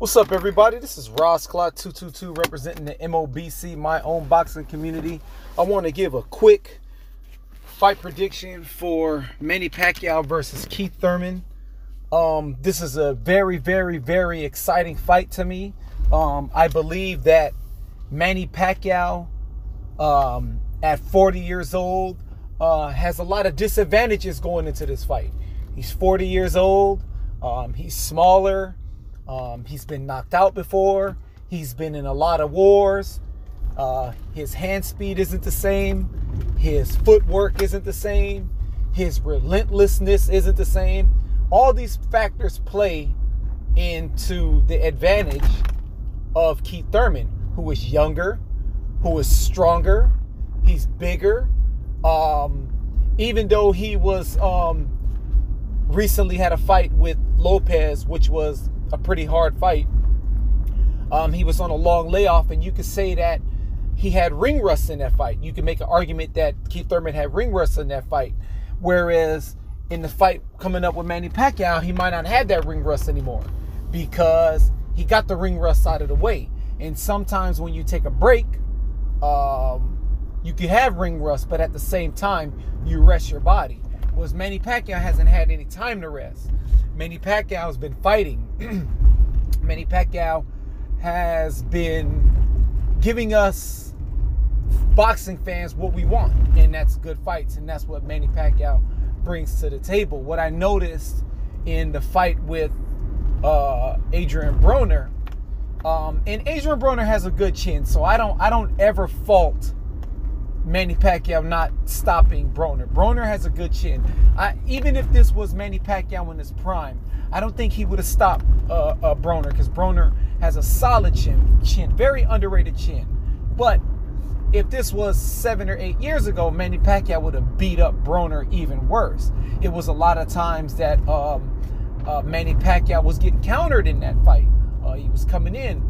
What's up, everybody? This is Ross Clot 222 representing the MOBC, my own boxing community. I want to give a quick fight prediction for Manny Pacquiao versus Keith Thurman. This is a very, very, very exciting fight to me. I believe that Manny Pacquiao, at 40 years old, has a lot of disadvantages going into this fight. He's 40 years old. He's smaller. He's been knocked out before. He's been in a lot of wars. His hand speed isn't the same. His footwork isn't the same. His relentlessness isn't the same. All these factors play into the advantage of Keith Thurman, who is younger, who is stronger. He's bigger. Even though he was recently had a fight with Lopez, which was a pretty hard fight. He was on a long layoff, and you could say that he had ring rust in that fight. You can make an argument that Keith Thurman had ring rust in that fight, whereas in the fight coming up with Manny Pacquiao, he might not have that ring rust anymore because he got the ring rust out of the way. And sometimes when you take a break, you can have ring rust, but at the same time, you rest your body. Whereas Manny Pacquiao hasn't had any time to rest. Manny Pacquiao has been fighting. Manny Pacquiao has been giving us boxing fans what we want, and that's good fights, and that's what Manny Pacquiao brings to the table. What I noticed in the fight with Adrian Broner, and Adrian Broner has a good chin, so I don't ever fault Manny Pacquiao not stopping Broner. Broner has a good chin. Even if this was Manny Pacquiao in his prime, I don't think he would have stopped Broner, because Broner has a solid chin, very underrated chin. But if this was 7 or 8 years ago, Manny Pacquiao would have beat up Broner even worse. It was a lot of times that Manny Pacquiao was getting countered in that fight. He was coming in.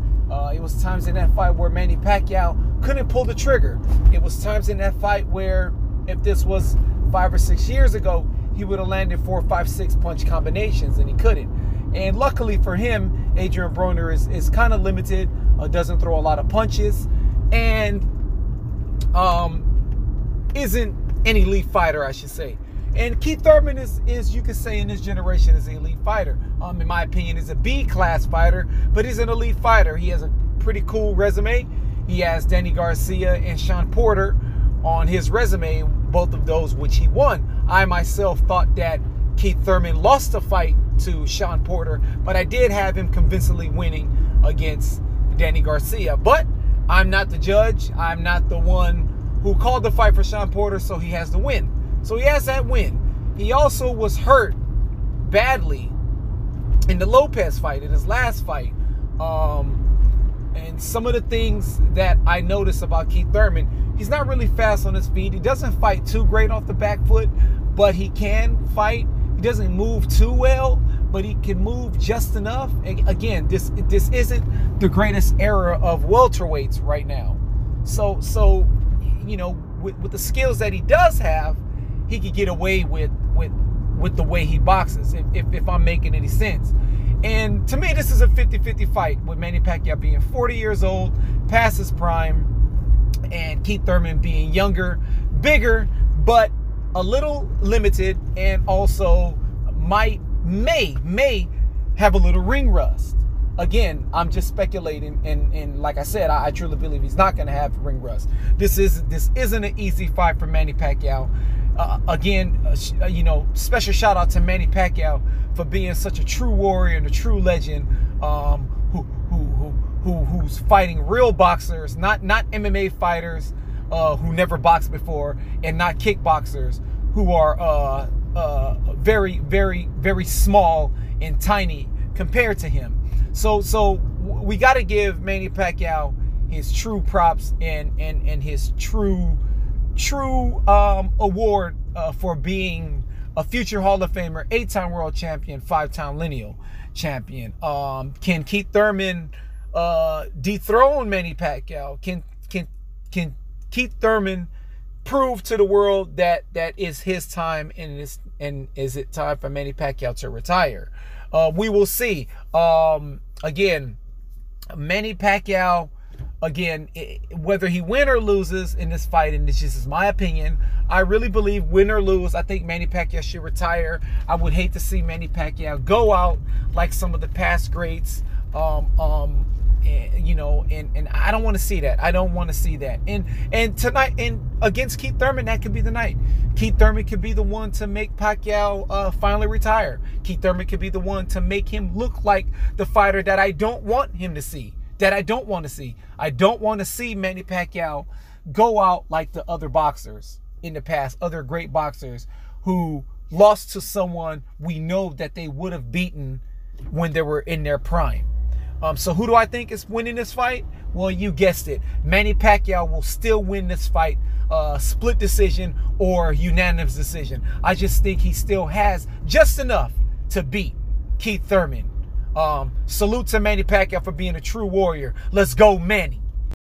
It was times in that fight where Manny Pacquiao couldn't pull the trigger. It was times in that fight where, if this was 5 or 6 years ago, he would have landed 4, 5, 6 punch combinations, and he couldn't. And luckily for him, Adrian Broner is kind of limited, doesn't throw a lot of punches, and isn't an elite fighter, I should say. And Keith Thurman is, you could say, in this generation, is an elite fighter. In my opinion, is a B-class fighter, but he's an elite fighter. He has a pretty cool resume. He has Danny Garcia and Sean Porter on his resume, both of those which he won. I myself thought that Keith Thurman lost the fight to Sean Porter, but I did have him convincingly winning against Danny Garcia. But I'm not the judge. I'm not the one who called the fight for Sean Porter, so he has the win. So he has that win. He also was hurt badly in the Lopez fight, in his last fight. And some of the things that I noticed about Keith Thurman, he's not really fast on his feet. He doesn't fight too great off the back foot, but he can fight. He doesn't move too well, but he can move just enough. And again, this isn't the greatest era of welterweights right now. So you know, with the skills that he does have, he could get away with the way he boxes, if I'm making any sense. And to me, this is a 50-50 fight, with Manny Pacquiao being 40 years old, past his prime, and Keith Thurman being younger, bigger, but a little limited, and also may have a little ring rust. Again, I'm just speculating, and like I said, I truly believe he's not going to have ring rust. This isn't an easy fight for Manny Pacquiao. Again, you know, special shout out to Manny Pacquiao for being such a true warrior and a true legend, who's fighting real boxers, not MMA fighters who never boxed before, and not kickboxers who are very, very, very small and tiny compared to him. So we got to give Manny Pacquiao his true props and his true award for being a future Hall of Famer, 8-time world champion, 5-time lineal champion. Can Keith Thurman dethrone Manny Pacquiao? Can Keith Thurman prove to the world that is his time, and is it time for Manny Pacquiao to retire? We will see. Again, Manny Pacquiao, again, whether he win or loses in this fight, and this just is my opinion, I really believe win or lose, I think Manny Pacquiao should retire. I would hate to see Manny Pacquiao go out like some of the past greats. You know, and I don't want to see that. I don't want to see that. And tonight, and against Keith Thurman, that could be the night. Keith Thurman could be the one to make Pacquiao finally retire. Keith Thurman could be the one to make him look like the fighter that I don't want him to see. I don't want to see Manny Pacquiao go out like the other boxers in the past, other great boxers who lost to someone we know that they would have beaten when they were in their prime. So who do I think is winning this fight? Well, you guessed it. Manny Pacquiao will still win this fight, split decision or unanimous decision. I just think he still has just enough to beat Keith Thurman. Salute to Manny Pacquiao for being a true warrior. Let's go, Manny.